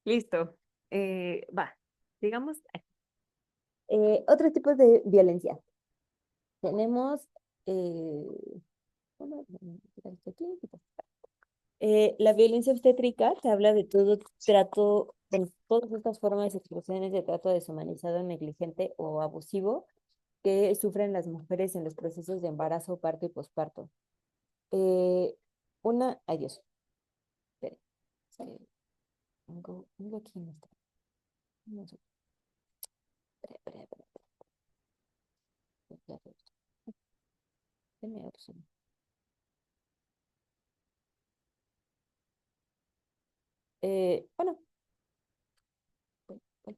Listo. Va, digamos, Otros tipos de violencia. Tenemos eh, ¿cómo? Quitar esto aquí, quitar esto. La violencia obstétrica se habla de todo trato, bueno, todas estas formas y expresiones de trato deshumanizado, negligente o abusivo que sufren las mujeres en los procesos de embarazo, parto y posparto. Eh, ay Dios, espere, eh, tengo aquí en esta. No sé, ya, deme otro segundo. Bueno, bueno, bueno.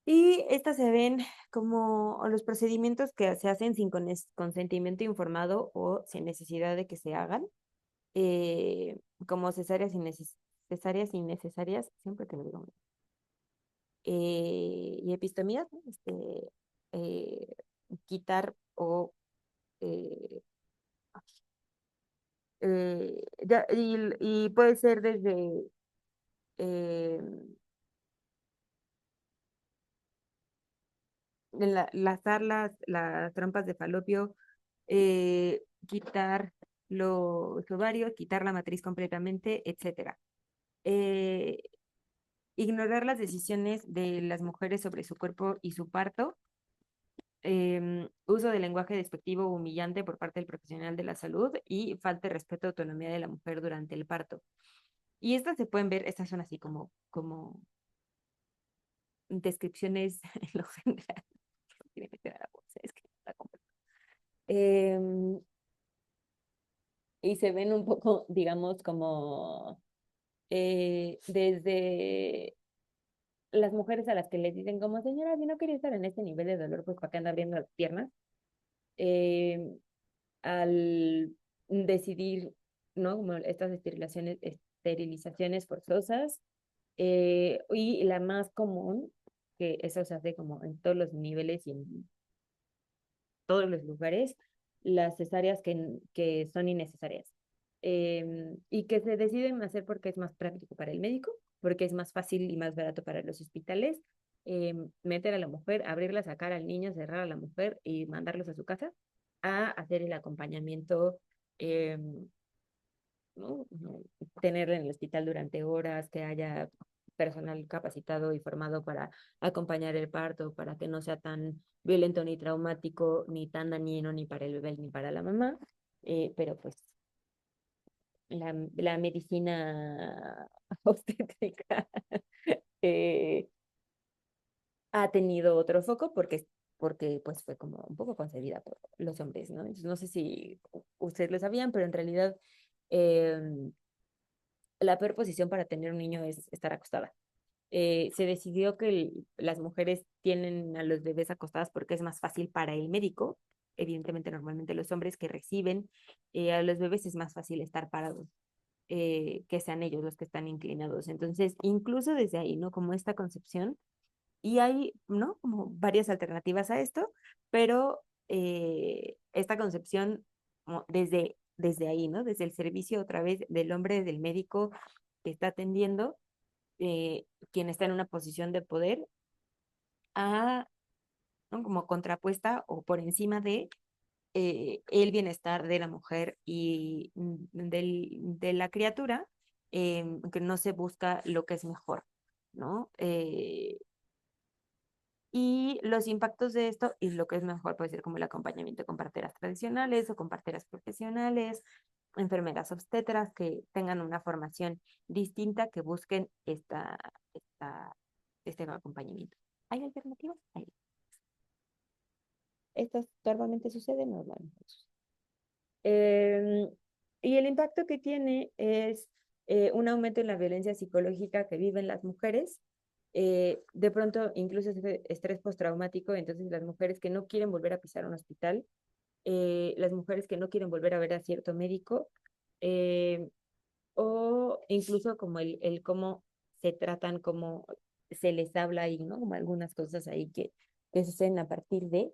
Y estas se ven como los procedimientos que se hacen sin consentimiento informado o sin necesidad de que se hagan, como cesáreas innecesarias, siempre te lo digo, y epistomías, ¿no? Eh, quitar o eh, y puede ser desde eh, lazar las trompas de falopio, quitar los ovarios, quitar la matriz completamente, etcétera. Eh, Ignorar las decisiones de las mujeres sobre su cuerpo y su parto, uso de lenguaje despectivo o humillante por parte del profesional de la salud y falta de respeto a autonomía de la mujer durante el parto. Y estas se pueden ver, estas son así como descripciones en lo general. Tiene que meter a la bolsa, es que está complejo. Y se ven un poco, digamos, como desde las mujeres a las que les dicen como, señora, si no quería estar en este nivel de dolor, pues para qué anda abriendo las piernas, eh, al decidir, ¿no? Como estas esterilizaciones forzosas, y la más común, que eso se hace como en todos los niveles y en todos los lugares, las cesáreas que son innecesarias, y que se deciden hacer porque es más práctico para el médico, porque es más fácil y más barato para los hospitales, meter a la mujer, abrirla, sacar al niño, cerrar a la mujer y mandarlos a su casa a hacer el acompañamiento, eh, ¿no? Tenerla en el hospital durante horas, que haya personal capacitado y formado para acompañar el parto, para que no sea tan violento ni traumático, ni tan dañino ni para el bebé ni para la mamá. Pero pues la medicina obstétrica eh, ha tenido otro foco porque pues fue como un poco concebida por los hombres, ¿no? Entonces, no sé si ustedes lo sabían, pero en realidad eh, la peor posición para tener un niño es estar acostada. Se decidió que las mujeres tienen a los bebés acostadas porque es más fácil para el médico. Evidentemente, normalmente los hombres que reciben a los bebés es más fácil estar parados, que sean ellos los que están inclinados. Entonces, incluso desde ahí, ¿no? Como esta concepción, y hay, ¿no? Como varias alternativas a esto, pero esta concepción desde ahí, ¿no? Desde el servicio otra vez del hombre, del médico que está atendiendo, quien está en una posición de poder, a, ¿no? Como contrapuesta o por encima de el bienestar de la mujer y de la criatura, que no se busca lo que es mejor, ¿no? Y los impactos de esto y lo que es mejor puede ser como el acompañamiento con parteras tradicionales o con parteras profesionales, enfermeras obstetras que tengan una formación distinta, que busquen este acompañamiento. ¿Hay alternativas? Hay. ¿Estas normalmente suceden? Normalmente suceden. Eh, y el impacto que tiene es un aumento en la violencia psicológica que viven las mujeres, de pronto incluso ese estrés postraumático, entonces las mujeres que no quieren volver a pisar un hospital, las mujeres que no quieren volver a ver a cierto médico, eh, o incluso como el cómo se tratan, cómo se les habla ahí, ¿no? Como algunas cosas ahí que suceden a partir de.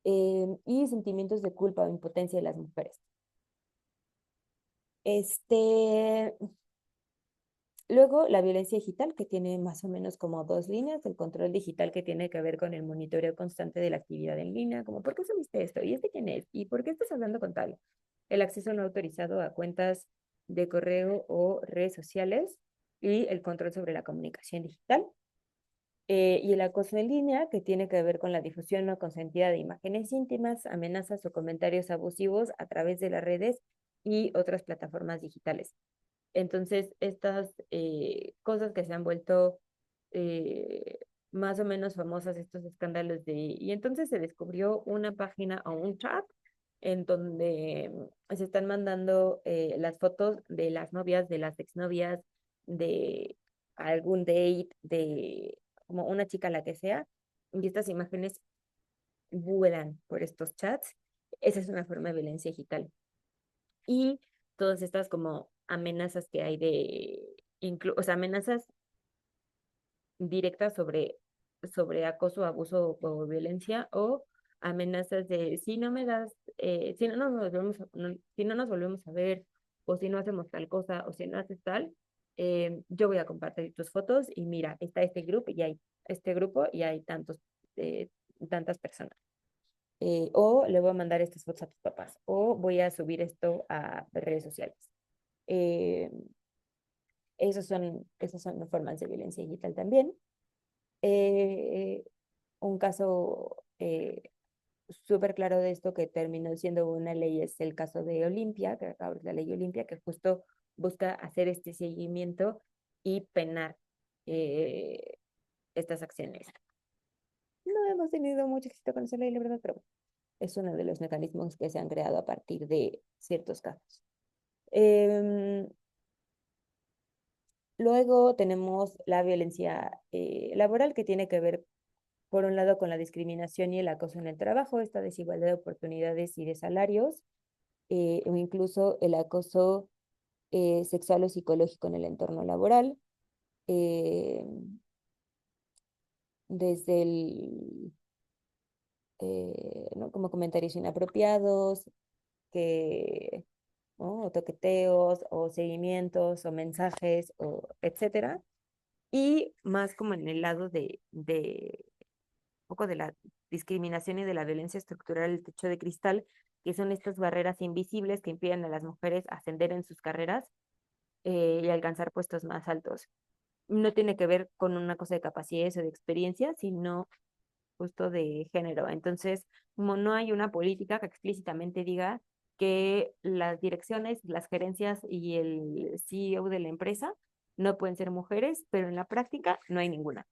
y sentimientos de culpa o impotencia de las mujeres. Este, Luego, la violencia digital, que tiene más o menos como dos líneas, el control digital que tiene que ver con el monitoreo constante de la actividad en línea, como ¿por qué subiste esto? ¿Y este quién es? ¿Y por qué estás hablando con tal? El acceso no autorizado a cuentas de correo o redes sociales y el control sobre la comunicación digital. Y el acoso en línea, que tiene que ver con la difusión no consentida de imágenes íntimas, amenazas o comentarios abusivos a través de las redes y otras plataformas digitales. Entonces, estas cosas que se han vuelto eh, más o menos famosas, estos escándalos de... Y entonces se descubrió una página o un chat en donde se están mandando las fotos de las novias, de las exnovias, de algún date, de como una chica la que sea, y estas imágenes vuelan por estos chats. Esa es una forma de violencia digital. Y todas estas como amenazas que hay o sea, amenazas directas sobre acoso, abuso o violencia, o amenazas de si no me das, si no nos volvemos si no nos volvemos a ver, o si no hacemos tal cosa, o si no haces tal, yo voy a compartir tus fotos y mira, está este grupo y hay eh, tantas personas. O le voy a mandar estas fotos a tus papás, o voy a subir esto a redes sociales. Eh, esas son formas de violencia digital también. Eh, un caso súper claro de esto que terminó siendo una ley es el caso de Olimpia, que acaba la ley Olimpia, que justo busca hacer este seguimiento y penar eh, estas acciones. No hemos tenido mucho éxito con esa ley, la verdad, pero es uno de los mecanismos que se han creado a partir de ciertos casos. Eh, Luego tenemos la violencia laboral, que tiene que ver, por un lado, con la discriminación y el acoso en el trabajo, esta desigualdad de oportunidades y de salarios, o incluso el acoso sexual o psicológico en el entorno laboral, eh, desde ¿no? como comentarios inapropiados, que, ¿no? o toqueteos, o seguimientos, o mensajes, o etcétera. Y más como en el lado de un poco de la discriminación y de la violencia estructural del techo de cristal, que son estas barreras invisibles que impiden a las mujeres ascender en sus carreras y alcanzar puestos más altos. No tiene que ver con una cosa de capacidades o de experiencia, sino justo de género. Entonces, como no hay una política que explícitamente diga que las direcciones, las gerencias y el CEO de la empresa no pueden ser mujeres, pero en la práctica no hay ninguna.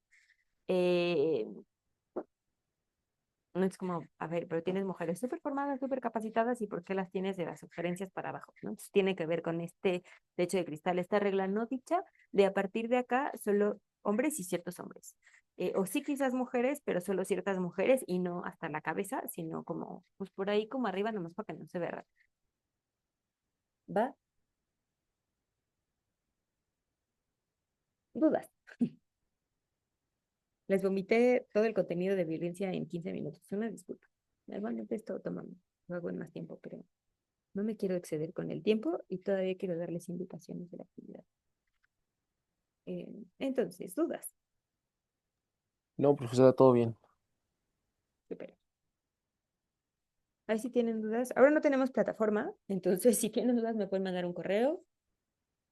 Eh, no es como, a ver, pero tienes mujeres súper formadas, súper capacitadas, ¿y por qué las tienes de las sugerencias para abajo? ¿No? Entonces, tiene que ver con este techo de cristal, esta regla no dicha de a partir de acá solo hombres y ciertos hombres. O sí quizás mujeres, pero solo ciertas mujeres y no hasta la cabeza, sino como, pues por ahí como arriba, nomás para que no se vea. ¿Va? Dudas. Les vomité todo el contenido de violencia en 15 minutos. Una disculpa. Normalmente esto toma, lo hago en más tiempo, pero no me quiero exceder con el tiempo y todavía quiero darles indicaciones de la actividad. Entonces, dudas. No, profesora, todo bien. Super. Ahí si tienen dudas. Ahora no tenemos plataforma, entonces si tienen dudas me pueden mandar un correo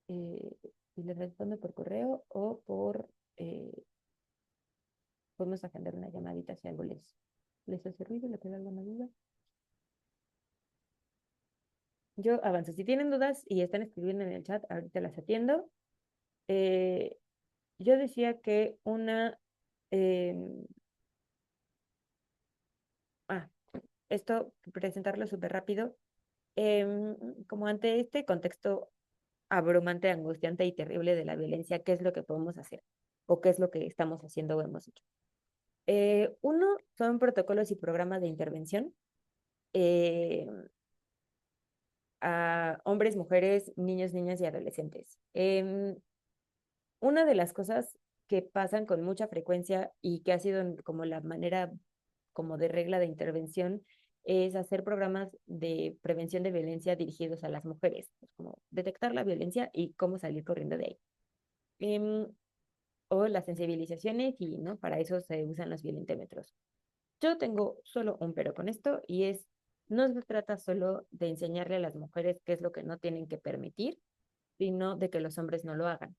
eh, y les respondo por correo o podemos agendar una llamadita si algo les hace ruido, le queda alguna duda. Yo avanzo. Si tienen dudas y están escribiendo en el chat, ahorita las atiendo. Eh, yo decía que em, ah, esto, presentarlo súper rápido. Como ante este contexto abrumante, angustiante y terrible de la violencia, ¿qué es lo que podemos hacer? ¿O qué es lo que estamos haciendo o hemos hecho? Uno, son protocolos y programas de intervención eh, a hombres, mujeres, niños, niñas y adolescentes. Una de las cosas que pasan con mucha frecuencia y que ha sido como la manera como de regla de intervención es hacer programas de prevención de violencia dirigidos a las mujeres, pues como detectar la violencia y cómo salir corriendo de ahí. Em, o las sensibilizaciones y, ¿no? Para eso se usan los violentómetros. Yo tengo solo un pero con esto y es, no se trata solo de enseñarle a las mujeres qué es lo que no tienen que permitir, sino de que los hombres no lo hagan.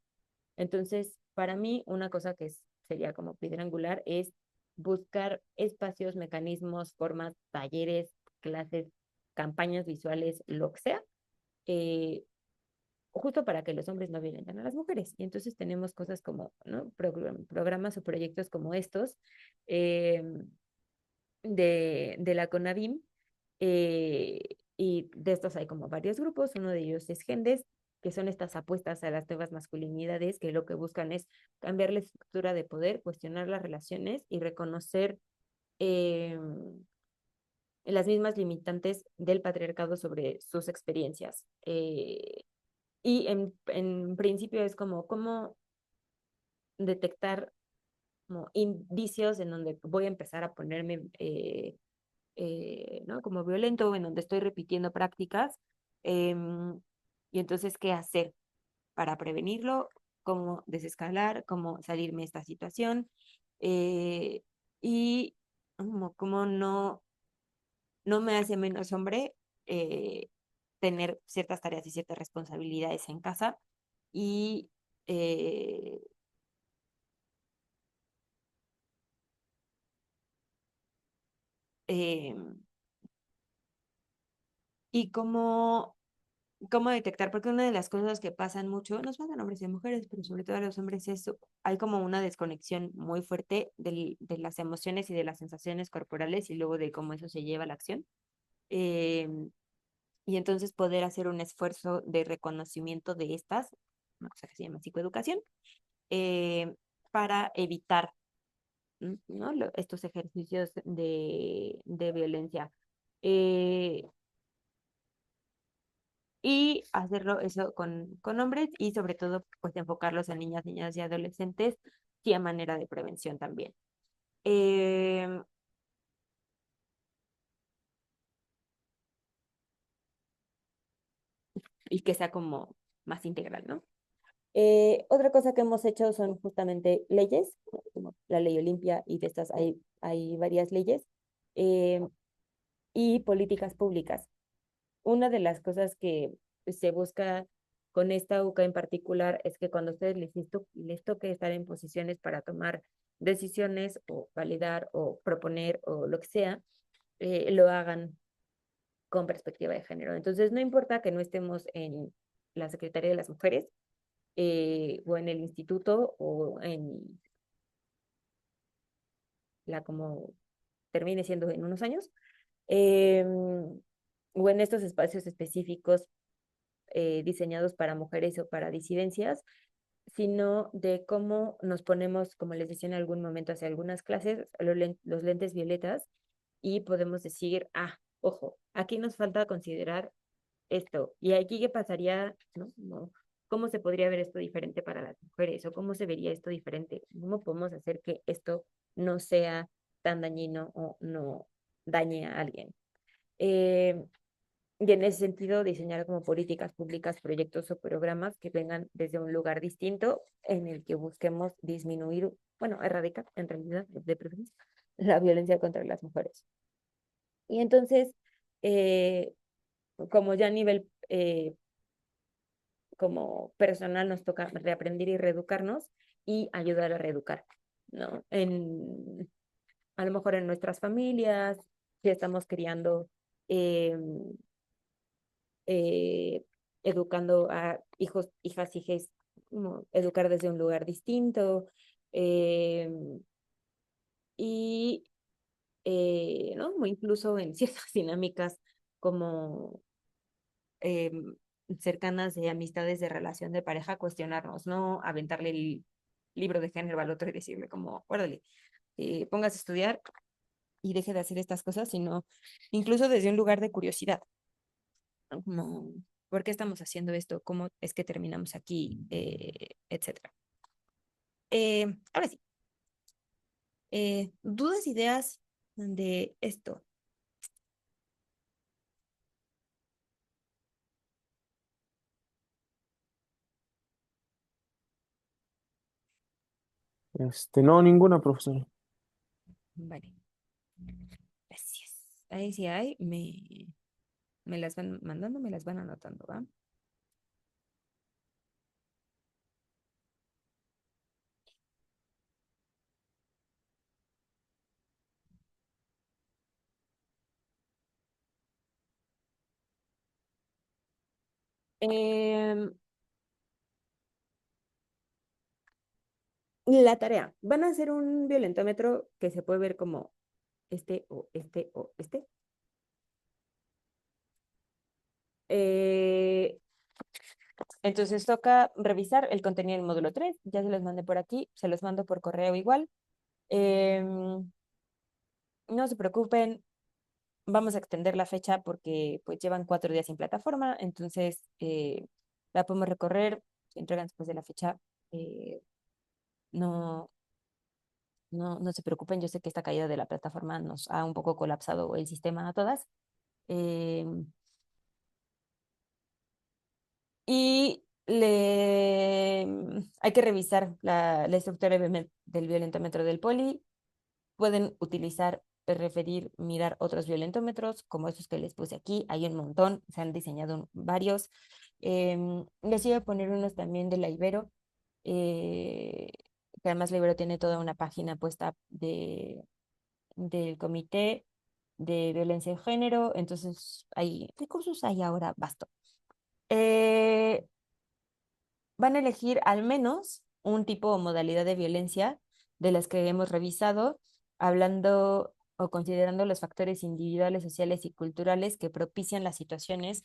Entonces, para mí, una cosa que sería como piedra angular es buscar espacios, mecanismos, formas, talleres, clases, campañas visuales, lo que sea, eh, justo para que los hombres no violenten a las mujeres. Y entonces tenemos cosas como, ¿no? Programas o proyectos como estos eh, de la CONAVIM. Y de estos hay como varios grupos. Uno de ellos es Gendes, que son estas apuestas a las nuevas masculinidades, que lo que buscan es cambiar la estructura de poder, cuestionar las relaciones y reconocer eh, las mismas limitantes del patriarcado sobre sus experiencias. Y en principio es como, ¿cómo detectar como indicios en donde voy a empezar a ponerme, ¿no? Como violento, en donde estoy repitiendo prácticas? Y entonces, ¿qué hacer para prevenirlo? ¿Cómo desescalar? ¿Cómo salirme de esta situación? Eh, y como no me hace menos hombre eh, tener ciertas tareas y ciertas responsabilidades en casa y eh, eh, y cómo detectar, porque una de las cosas que pasan mucho, nos pasan hombres y mujeres, pero sobre todo a los hombres, es hay como una desconexión muy fuerte de las emociones y de las sensaciones corporales y luego de cómo eso se lleva a la acción. Eh, y entonces poder hacer un esfuerzo de reconocimiento de estas, una cosa que se llama psicoeducación, eh, para evitar, ¿no? Estos ejercicios de violencia. Eh, y hacerlo eso con hombres y sobre todo pues enfocarlos en niñas, niñas y adolescentes y a manera de prevención también. Eh, y que sea como más integral, ¿no? Otra cosa que hemos hecho son justamente leyes, como la ley Olimpia y de estas hay varias leyes, eh, y políticas públicas. Una de las cosas que se busca con esta UCA en particular es que cuando a ustedes les toque estar en posiciones para tomar decisiones o validar o proponer o lo que sea, lo hagan con perspectiva de género. Entonces, no importa que no estemos en la Secretaría de las Mujeres o en el instituto o en la como termine siendo en unos años, eh, o en estos espacios específicos diseñados para mujeres o para disidencias, sino de cómo nos ponemos, como les decía en algún momento hace algunas clases, los lentes violetas y podemos decir, ojo, aquí nos falta considerar esto. Y aquí qué pasaría, ¿no? ¿Cómo se podría ver esto diferente para las mujeres? ¿O cómo se vería esto diferente? ¿Cómo podemos hacer que esto no sea tan dañino o no dañe a alguien? Eh, y en ese sentido, diseñar como políticas públicas, proyectos o programas que vengan desde un lugar distinto en el que busquemos disminuir, bueno, erradicar en realidad, de preferencia, la violencia contra las mujeres. Y entonces, eh, como ya a nivel como personal nos toca reaprender y reeducarnos y ayudar a reeducar, ¿no? A lo mejor en nuestras familias, si estamos criando eh, eh, educando a hijos, hijas, hijes, como educar desde un lugar distinto eh, y, ¿no? O incluso en ciertas dinámicas como eh, cercanas de amistades de relación de pareja, cuestionarnos, no aventarle el libro de género al otro y decirle como, órale, póngase a estudiar y deje de hacer estas cosas, sino incluso desde un lugar de curiosidad, ¿no? Como, ¿por qué estamos haciendo esto? ¿Cómo es que terminamos aquí? Etcétera. Ahora sí, dudas, ideas, de esto. No, ninguna, profesora. Vale, gracias. Ahí sí hay, me las van mandando, me las van anotando, ¿va? Em, la tarea. Van a hacer un violentómetro que se puede ver como este o este o este. Eh, entonces toca revisar el contenido del módulo 3. Ya se los mandé por aquí, se los mando por correo igual. No se preocupen, vamos a extender la fecha porque pues llevan 4 días sin plataforma, entonces la podemos recorrer, se entregan después de la fecha. eh, no, no se preocupen, yo sé que esta caída de la plataforma nos ha un poco colapsado el sistema a todas. eh, y hay que revisar la estructura del violentómetro del poli. Pueden utilizar, referir, mirar otros violentómetros, como esos que les puse aquí. Hay un montón, se han diseñado varios. Les iba a poner unos también de la Ibero, eh, que además la Ibero tiene toda una página puesta del Comité de Violencia de Género, entonces hay recursos, hay ahora, basto. Eh, Van a elegir al menos un tipo o modalidad de violencia de las que hemos revisado, hablando o considerando los factores individuales, sociales y culturales que propician las situaciones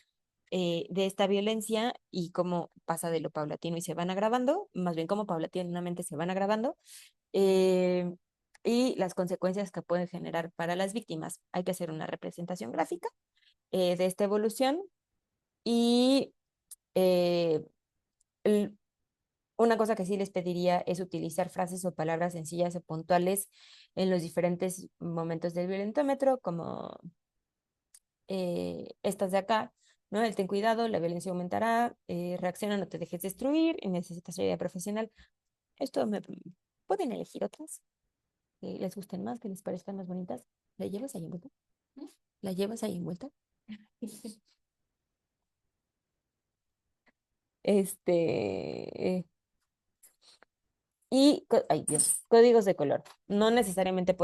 de esta violencia y cómo pasa de lo paulatino y se van agravando, más bien cómo paulatinamente se van agravando, eh, y las consecuencias que pueden generar para las víctimas. Hay que hacer una representación gráfica de esta evolución y eh, una cosa que sí les pediría es utilizar frases o palabras sencillas o puntuales en los diferentes momentos del violentómetro, como estas de acá, ¿no? El ten cuidado, la violencia aumentará, reacciona, no te dejes destruir, y necesitas ayuda profesional. Esto pueden elegir otras que les gusten más, que les parezcan más bonitas. ¿La llevas ahí envuelta? ¿La llevas ahí envuelta? Este, ay Dios, códigos de color. No necesariamente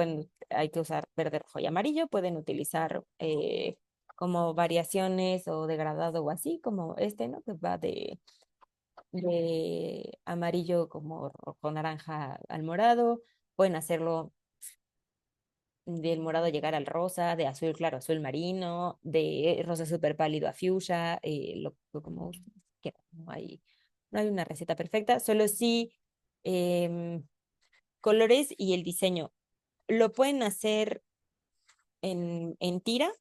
hay que usar verde, rojo y amarillo, pueden utilizar como variaciones o degradado o así, como este, ¿no? Que va de amarillo como rojo, naranja al morado. Pueden hacerlo del morado llegar al rosa, de azul claro, azul marino, de rosa súper pálido a fuchsia, como ustedes quieran. No hay una receta perfecta, solo sí. em, Colores y el diseño. Lo pueden hacer en tira.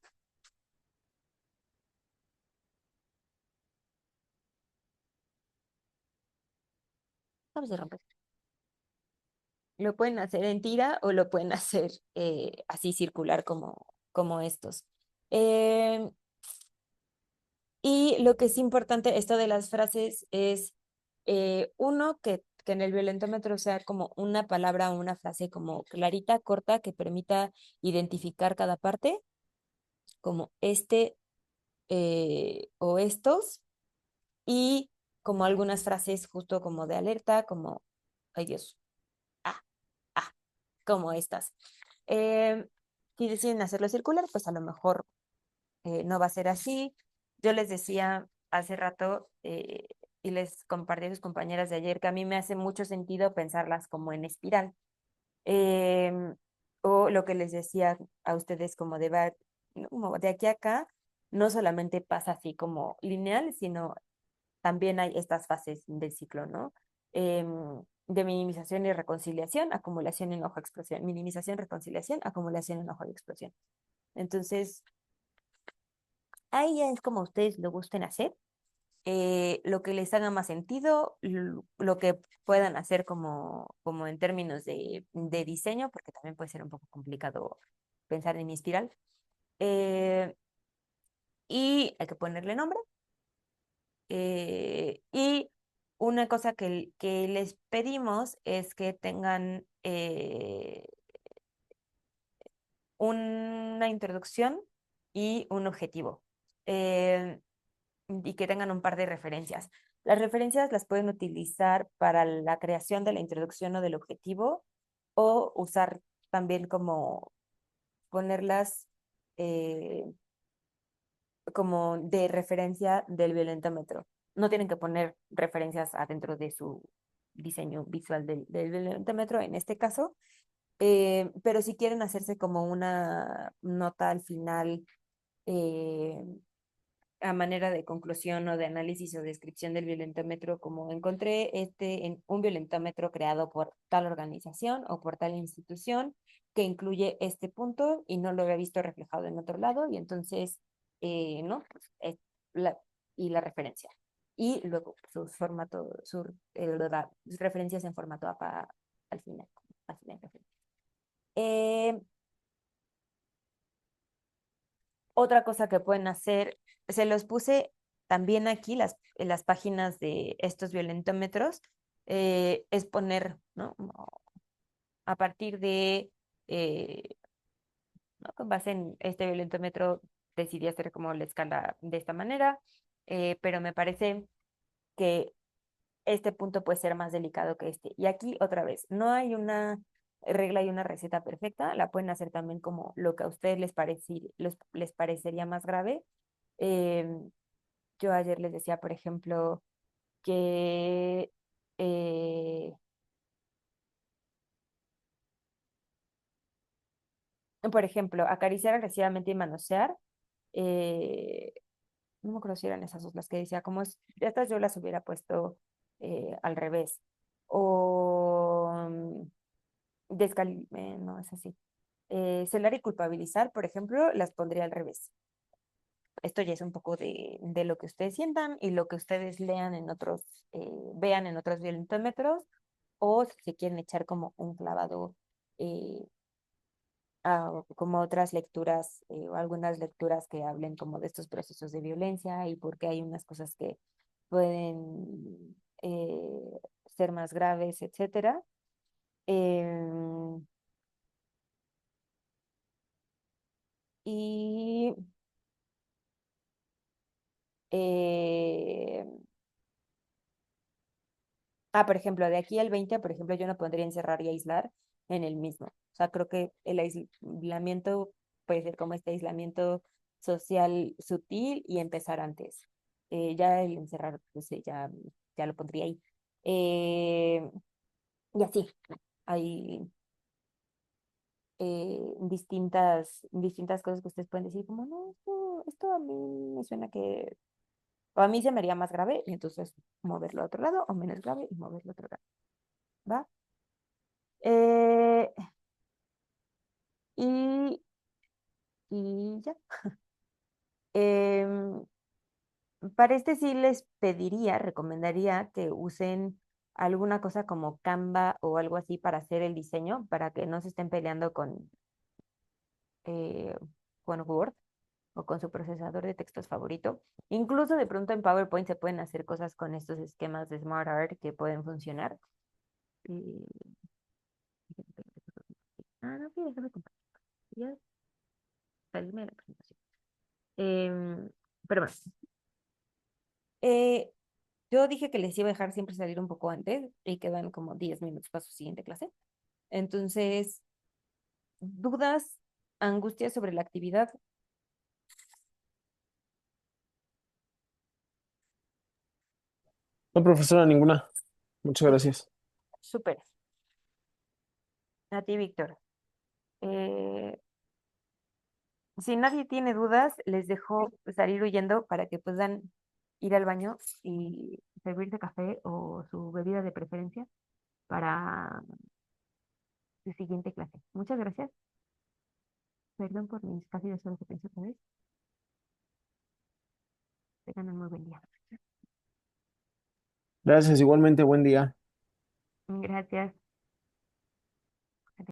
Vamos a romper. Lo pueden hacer en tira o lo pueden hacer así circular como estos. Eh, y lo que es importante, esto de las frases, es uno, que en el violentómetro sea como una palabra o una frase como clarita, corta, que permita identificar cada parte, como este o estos. Y como algunas frases justo como de alerta, como, ay Dios, ah, ah, como estas. Eh, si deciden hacerlo circular, pues a lo mejor no va a ser así. Yo les decía hace rato y les compartí a sus compañeras de ayer que a mí me hace mucho sentido pensarlas como en espiral. Em, o lo que les decía a ustedes como ¿no? Como de aquí a acá, no solamente pasa así como lineal, sino también hay estas fases del ciclo, ¿no? De minimización y reconciliación, acumulación, enojo, explosión. Minimización, reconciliación, acumulación, enojo y explosión. Entonces, ahí ya es como ustedes lo gusten hacer, lo que les haga más sentido, lo que puedan hacer como en términos de diseño, porque también puede ser un poco complicado pensar en mi espiral. Eh, y hay que ponerle nombre. Y una cosa que les pedimos es que tengan una introducción y un objetivo. Eh, y que tengan un par de referencias. Las referencias las pueden utilizar para la creación de la introducción o del objetivo, o usar también como ponerlas eh, como de referencia del violentómetro. No tienen que poner referencias adentro de su diseño visual del violentómetro en este caso, pero si quieren hacerse como una nota al final, eh, a manera de conclusión o de análisis o descripción del violentómetro, como encontré en un violentómetro creado por tal organización o por tal institución que incluye este punto y no lo había visto reflejado en otro lado, y entonces, ¿no? Pues, la, y la referencia. Y luego sus formatos, sus referencias en formato APA al final. Al final eh, Otra cosa que pueden hacer, se los puse también aquí, las páginas de estos violentómetros, es poner, ¿no? Como a partir de, eh, ¿no? Con base en este violentómetro, decidí hacer como la escala de esta manera, pero me parece que este punto puede ser más delicado que este. Y aquí otra vez, no hay una regla y una receta perfecta, la pueden hacer también como lo que a ustedes les parecería más grave. Em, yo ayer les decía, por ejemplo, que, eh, por ejemplo, acariciar agresivamente y manosear, eh, no me acuerdo si eran esas dos las que decía, como es, estas yo las hubiera puesto al revés. O no es así. Celar y culpabilizar, por ejemplo, las pondría al revés. Esto ya es un poco de lo que ustedes sientan y lo que ustedes lean en otros, vean en otros violentómetros, o si se quieren echar como un clavado eh, como otras lecturas o algunas lecturas que hablen como de estos procesos de violencia y por qué hay unas cosas que pueden ser más graves, etcétera. Em, y eh, por ejemplo, de aquí al 20, por ejemplo, yo no pondría encerrar y aislar en el mismo. O sea, creo que el aislamiento puede ser como este aislamiento social sutil y empezar antes. Ya el encerrar, pues ya lo pondría ahí. Y así, hay distintas cosas que ustedes pueden decir, como, no, esto a mí me suena que, o a mí se me haría más grave, y entonces moverlo a otro lado, o menos grave y moverlo a otro lado. ¿Va? Eh, y, y ya. Em, para este sí les pediría, recomendaría que usen alguna cosa como Canva o algo así para hacer el diseño, para que no se estén peleando eh, con Word o con su procesador de textos favorito. Incluso de pronto en PowerPoint se pueden hacer cosas con estos esquemas de Smart Art que pueden funcionar. Eh, no, sí, déjame compartir. Ya salirme de la presentación. Pero bueno, eh, yo dije que les iba a dejar siempre salir un poco antes y quedan como 10 minutos para su siguiente clase. Entonces, dudas, angustias sobre la actividad. No, profesora, ninguna. Muchas Súper. gracias. Súper. A ti, Víctor. Eh, si nadie tiene dudas, les dejo salir huyendo para que puedan ir al baño y servirse café o su bebida de preferencia para su siguiente clase. Muchas gracias. Perdón por mis casi 2 horas de pensé otra vez. Tengan un muy buen día. Gracias, igualmente, buen día. Gracias.